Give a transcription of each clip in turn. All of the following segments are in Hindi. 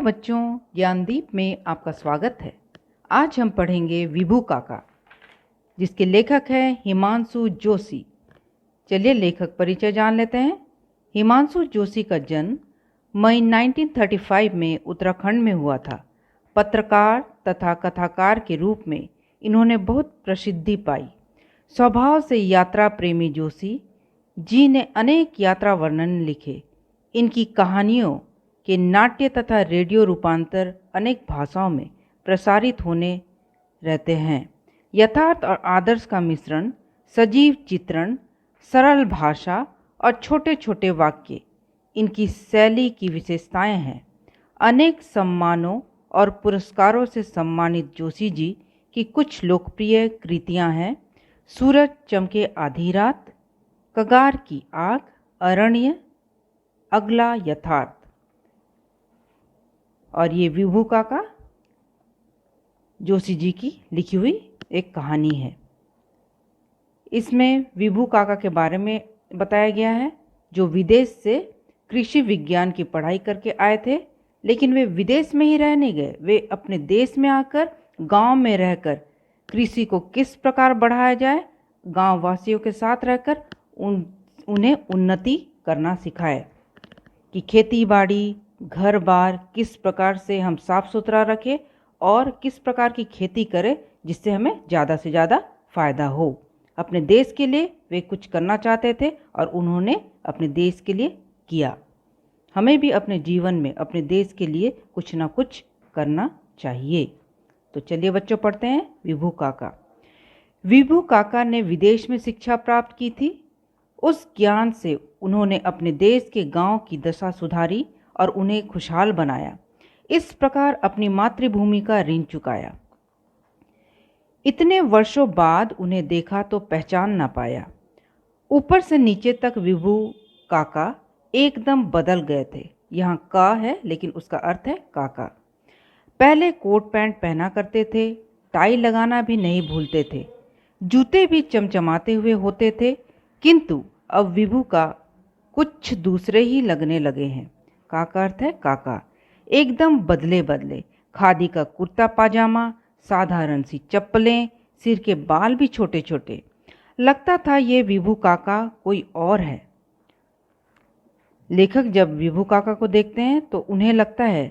बच्चों, ज्ञानदीप में आपका स्वागत है। आज हम पढ़ेंगे विभू काका, जिसके लेखक हैं हिमांशु जोशी। चलिए लेखक परिचय जान लेते हैं। हिमांशु जोशी का जन्म मई 1935 में उत्तराखंड में हुआ था। पत्रकार तथा कथाकार के रूप में इन्होंने बहुत प्रसिद्धि पाई। स्वभाव से यात्रा प्रेमी जोशी जी ने अनेक यात्रा वर्णन लिखे। इनकी कहानियों के नाट्य तथा रेडियो रूपांतर अनेक भाषाओं में प्रसारित होने रहते हैं। यथार्थ और आदर्श का मिश्रण, सजीव चित्रण, सरल भाषा और छोटे छोटे वाक्य इनकी शैली की विशेषताएं हैं। अनेक सम्मानों और पुरस्कारों से सम्मानित जोशी जी की कुछ लोकप्रिय कृतियां हैं: सूरज चमके आधी रात, कगार की आग, अरण्य, अगला यथार्थ। और ये विभू काका जोशी जी की लिखी हुई एक कहानी है। इसमें विभू काका के बारे में बताया गया है, जो विदेश से कृषि विज्ञान की पढ़ाई करके आए थे, लेकिन वे विदेश में ही रह नहीं गए। वे अपने देश में आकर गांव में रहकर कृषि को किस प्रकार बढ़ाया जाए, गांव वासियों के साथ रहकर उन्हें उन्नति करना सिखाए कि खेती बाड़ी, घर बार किस प्रकार से हम साफ सुथरा रखें और किस प्रकार की खेती करें जिससे हमें ज़्यादा से ज़्यादा फ़ायदा हो। अपने देश के लिए वे कुछ करना चाहते थे और उन्होंने अपने देश के लिए किया। हमें भी अपने जीवन में अपने देश के लिए कुछ ना कुछ करना चाहिए। तो चलिए बच्चों, पढ़ते हैं विभू काका। विभू काका ने विदेश में शिक्षा प्राप्त की थी। उस ज्ञान से उन्होंने अपने देश के गांव की दशा सुधारी और उन्हें खुशहाल बनाया। इस प्रकार अपनी मातृभूमि का ऋण चुकाया। इतने वर्षों बाद उन्हें देखा तो पहचान ना पाया। ऊपर से नीचे तक विभू काका एकदम बदल गए थे। यहाँ का है लेकिन उसका अर्थ है काका। पहले कोट पैंट पहना करते थे, टाई लगाना भी नहीं भूलते थे, जूते भी चमचमाते हुए होते थे, किंतु अब विभू का कुछ दूसरे ही लगने लगे हैं। का अर्थ है काका। एकदम बदले बदले। खादी का कुर्ता पाजामा, साधारण सी चप्पलें, सिर के बाल भी छोटे छोटे। लगता था ये विभू काका कोई और है। लेखक जब विभू काका को देखते हैं तो उन्हें लगता है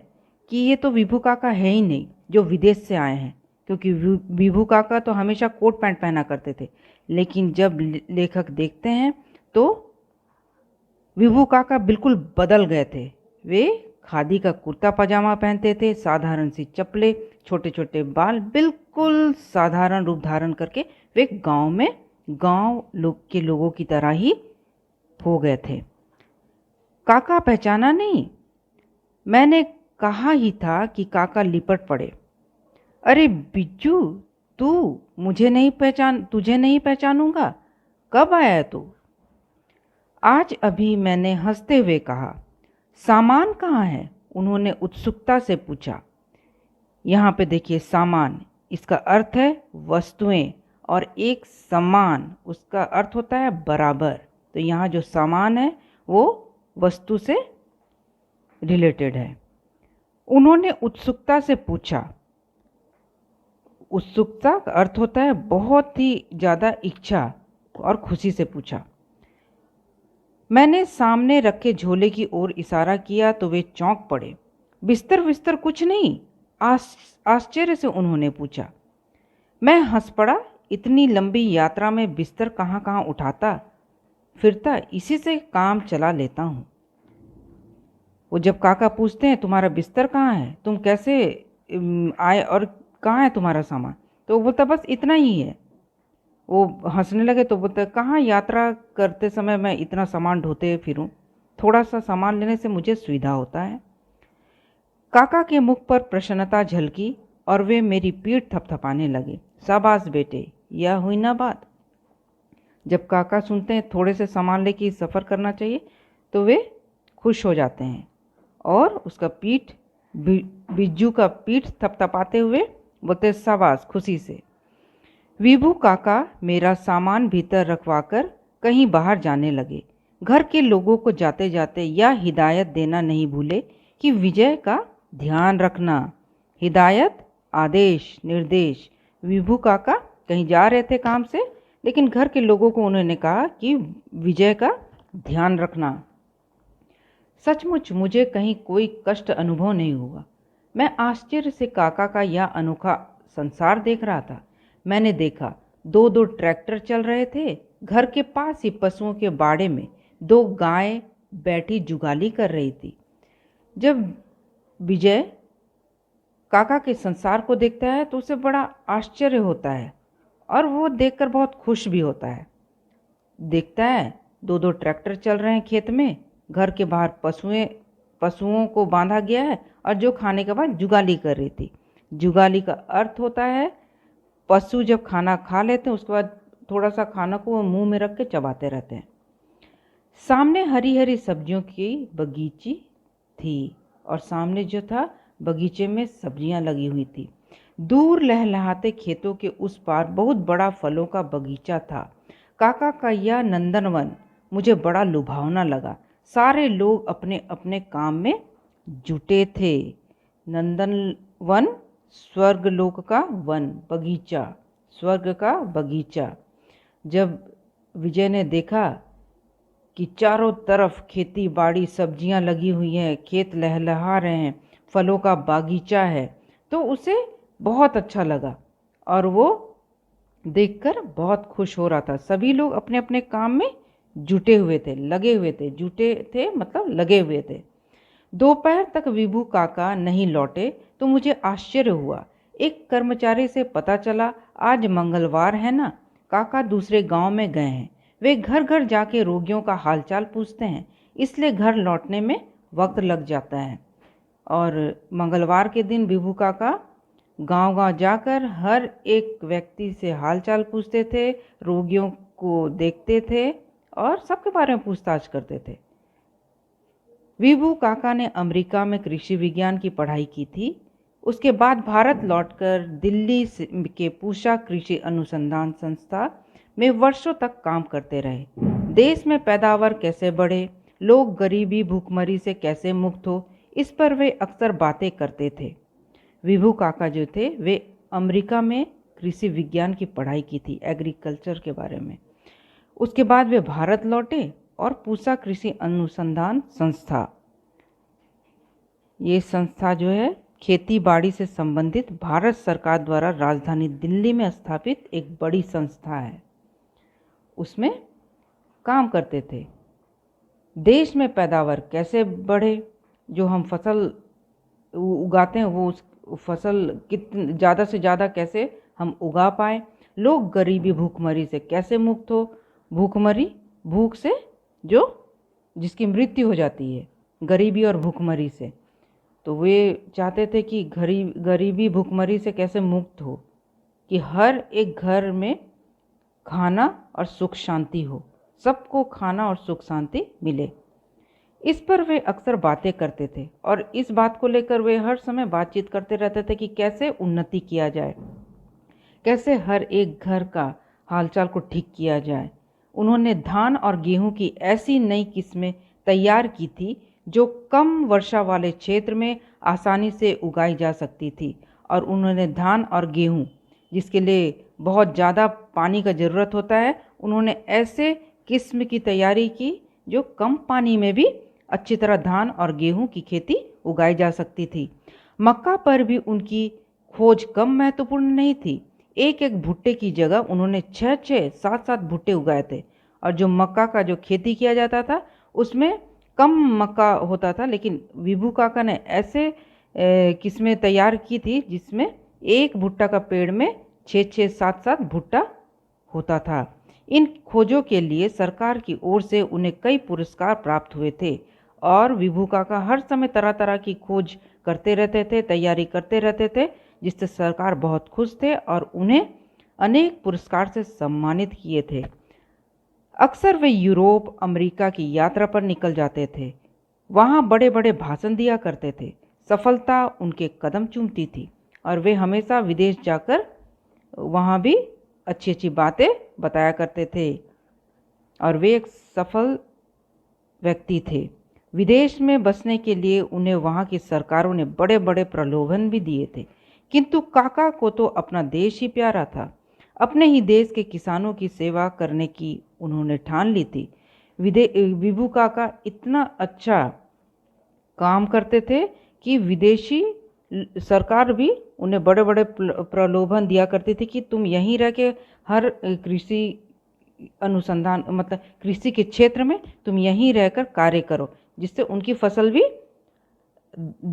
कि ये तो विभू काका है ही नहीं, जो विदेश से आए हैं, क्योंकि विभू काका तो हमेशा कोट पैंट पहना करते थे। लेकिन जब लेखक देखते हैं तो विभू काका बिल्कुल बदल गए थे। वे खादी का कुर्ता पजामा पहनते थे, साधारण सी चप्पलें, छोटे छोटे बाल, बिल्कुल साधारण रूप धारण करके वे गांव के लोगों की तरह ही हो गए थे। काका पहचाना नहीं? मैंने कहा ही था कि काका लिपट पड़े। अरे बिज्जू, तुझे नहीं पहचानूंगा। कब आया तू? आज अभी, मैंने हंसते हुए कहा। सामान कहाँ है? उन्होंने उत्सुकता से पूछा। यहाँ पे देखिए, सामान, इसका अर्थ है वस्तुएं, और एक समान, उसका अर्थ होता है बराबर। तो यहाँ जो सामान है वो वस्तु से रिलेटेड है। उन्होंने उत्सुकता से पूछा। उत्सुकता का अर्थ होता है बहुत ही ज़्यादा इच्छा और खुशी से पूछा। मैंने सामने रखे झोले की ओर इशारा किया तो वे चौंक पड़े। बिस्तर कुछ नहीं? आश्चर्य से उन्होंने पूछा। मैं हंस पड़ा। इतनी लंबी यात्रा में बिस्तर कहाँ कहाँ उठाता फिरता, इसी से काम चला लेता हूँ। वो जब काका पूछते हैं तुम्हारा बिस्तर कहाँ है, तुम कैसे आए और कहाँ है तुम्हारा सामान, तो वो बोलता बस इतना ही है। वो हंसने लगे तो बोलते, कहाँ यात्रा करते समय मैं इतना सामान ढोते फिरूं, थोड़ा सा सामान लेने से मुझे सुविधा होता है। काका के मुख पर प्रसन्नता झलकी और वे मेरी पीठ थपथपाने लगे। शाबाश बेटे, यह हुई ना बात। जब काका सुनते हैं थोड़े से सामान लेके सफ़र करना चाहिए तो वे खुश हो जाते हैं और उसका बिज्जू का पीठ थपथपाते हुए बोलते शाबाश, खुशी से। विभू काका मेरा सामान भीतर रखवाकर कहीं बाहर जाने लगे। घर के लोगों को जाते जाते यह हिदायत देना नहीं भूले कि विजय का ध्यान रखना, हिदायत, आदेश, निर्देश। विभू काका कहीं जा रहे थे काम से, लेकिन घर के लोगों को उन्होंने कहा कि विजय का ध्यान रखना। सचमुच मुझे कहीं कोई कष्ट अनुभव नहीं हुआ। मैं आश्चर्य से काका का यह अनोखा संसार देख रहा था। मैंने देखा दो दो ट्रैक्टर चल रहे थे। घर के पास ही पशुओं के बाड़े में दो गायें बैठी जुगाली कर रही थी। जब विजय काका के संसार को देखता है तो उसे बड़ा आश्चर्य होता है और वो देखकर बहुत खुश भी होता है। देखता है दो दो ट्रैक्टर चल रहे हैं खेत में, घर के बाहर पशुओं को बांधा गया है और जो खाने के बाद जुगाली कर रही थी। जुगाली का अर्थ होता है पशु जब खाना खा लेते हैं उसके बाद थोड़ा सा खाना को मुंह में रख के चबाते रहते हैं। सामने हरी हरी सब्जियों की बगीची थी और सामने जो था बगीचे में सब्जियां लगी हुई थी। दूर लहलहाते खेतों के उस पार बहुत बड़ा फलों का बगीचा था। काका का यह नंदनवन मुझे बड़ा लुभावना लगा। सारे लोग अपने अपने काम में जुटे थे। नंदनवन स्वर्गलोक का वन, बगीचा, स्वर्ग का बगीचा। जब विजय ने देखा कि चारों तरफ खेती बाड़ी सब्जियां लगी हुई हैं, खेत लहलहा रहे हैं, फलों का बागीचा है, तो उसे बहुत अच्छा लगा और वो देखकर बहुत खुश हो रहा था। सभी लोग अपने अपने काम में जुटे हुए थे, लगे हुए थे। जुटे थे मतलब लगे हुए थे। दोपहर तक विभू काका नहीं लौटे तो मुझे आश्चर्य हुआ। एक कर्मचारी से पता चला आज मंगलवार है ना, काका दूसरे गांव में गए हैं। वे घर घर जाके रोगियों का हालचाल पूछते हैं, इसलिए घर लौटने में वक्त लग जाता है। और मंगलवार के दिन विभू काका गांव-गांव जाकर हर एक व्यक्ति से हालचाल पूछते थे, रोगियों को देखते थे और सबके बारे में पूछताछ करते थे। विभू काका ने अमेरिका में कृषि विज्ञान की पढ़ाई की थी। उसके बाद भारत लौटकर दिल्ली के पूसा कृषि अनुसंधान संस्था में वर्षों तक काम करते रहे। देश में पैदावार कैसे बढ़े, लोग गरीबी भूखमरी से कैसे मुक्त हो, इस पर वे अक्सर बातें करते थे। विभू काका जो थे वे अमेरिका में कृषि विज्ञान की पढ़ाई की थी, एग्रीकल्चर के बारे में। उसके बाद वे भारत लौटे और पूसा कृषि अनुसंधान संस्था, ये संस्था जो है खेती बाड़ी से संबंधित भारत सरकार द्वारा राजधानी दिल्ली में स्थापित एक बड़ी संस्था है, उसमें काम करते थे। देश में पैदावार कैसे बढ़े, जो हम फसल उगाते हैं वो उस फसल कितनी ज़्यादा से ज़्यादा कैसे हम उगा पाए, लोग गरीबी भूखमरी से कैसे मुक्त हो, भूखमरी भूख से जो जिसकी मृत्यु हो जाती है गरीबी और भूखमरी से, तो वे चाहते थे कि गरीबी भूखमरी से कैसे मुक्त हो, कि हर एक घर में खाना और सुख शांति हो, सबको खाना और सुख शांति मिले। इस पर वे अक्सर बातें करते थे और इस बात को लेकर वे हर समय बातचीत करते रहते थे कि कैसे उन्नति किया जाए, कैसे हर एक घर का हालचाल को ठीक किया जाए। उन्होंने धान और गेहूं की ऐसी नई किस्में तैयार की थी जो कम वर्षा वाले क्षेत्र में आसानी से उगाई जा सकती थी, और उन्होंने धान और गेहूं जिसके लिए बहुत ज़्यादा पानी का ज़रूरत होता है, उन्होंने ऐसे किस्म की तैयारी की जो कम पानी में भी अच्छी तरह धान और गेहूं की खेती उगाई जा सकती थी। मक्का पर भी उनकी खोज कम महत्वपूर्ण नहीं थी। एक एक भुट्टे की जगह उन्होंने 6-6, 7-7 भुट्टे उगाए थे, और जो मक्का का जो खेती किया जाता था उसमें कम मक्का होता था, लेकिन विभू काका ने ऐसे किस्में तैयार की थी जिसमें एक भुट्टा का पेड़ में 6-6, 7-7 भुट्टा होता था। इन खोजों के लिए सरकार की ओर से उन्हें कई पुरस्कार प्राप्त हुए थे, और विभू काका हर समय तरह तरह की खोज करते रहते थे, तैयारी करते रहते थे, जिससे सरकार बहुत खुश थे और उन्हें अनेक पुरस्कार से सम्मानित किए थे। अक्सर वे यूरोप, अमेरिका की यात्रा पर निकल जाते थे, वहाँ बड़े बड़े भाषण दिया करते थे। सफलता उनके कदम चूमती थी और वे हमेशा विदेश जाकर वहाँ भी अच्छी अच्छी बातें बताया करते थे, और वे एक सफल व्यक्ति थे। विदेश में बसने के लिए उन्हें वहाँ की सरकारों ने बड़े बड़े प्रलोभन भी दिए थे, किंतु काका को तो अपना देश ही प्यारा था। अपने ही देश के किसानों की सेवा करने की उन्होंने ठान ली थी। विभू काका इतना अच्छा काम करते थे कि विदेशी सरकार भी उन्हें बड़े बड़े प्रलोभन दिया करती थी कि तुम यहीं रह के हर कृषि अनुसंधान मतलब कृषि के क्षेत्र में तुम यहीं रहकर कार्य करो, जिससे उनकी फसल भी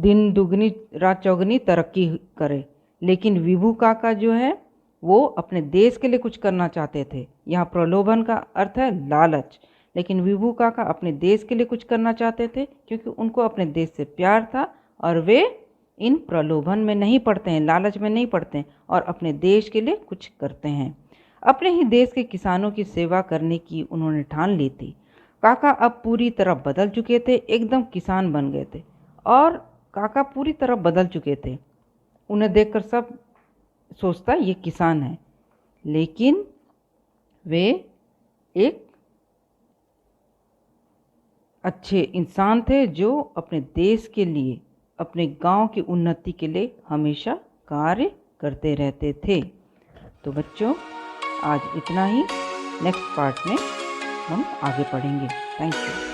दिन दुगनी रात चौगनी तरक्की करे। लेकिन विभू काका जो है वो अपने देश के लिए कुछ करना चाहते थे। यहाँ प्रलोभन का अर्थ है लालच, लेकिन विभू काका अपने देश के लिए कुछ करना चाहते थे क्योंकि उनको अपने देश से प्यार था और वे इन प्रलोभन में नहीं पड़ते हैं, लालच में नहीं पड़ते हैं और अपने देश के लिए कुछ करते हैं। अपने ही देश के किसानों की सेवा करने की उन्होंने ठान ली थी। काका अब पूरी तरह बदल चुके थे, एकदम किसान बन गए थे और काका पूरी तरह बदल चुके थे। उन्हें देखकर सब सोचता ये किसान है, लेकिन वे एक अच्छे इंसान थे जो अपने देश के लिए, अपने गांव की उन्नति के लिए हमेशा कार्य करते रहते थे। तो बच्चों आज इतना ही, नेक्स्ट पार्ट में हम आगे पढ़ेंगे। Thank you.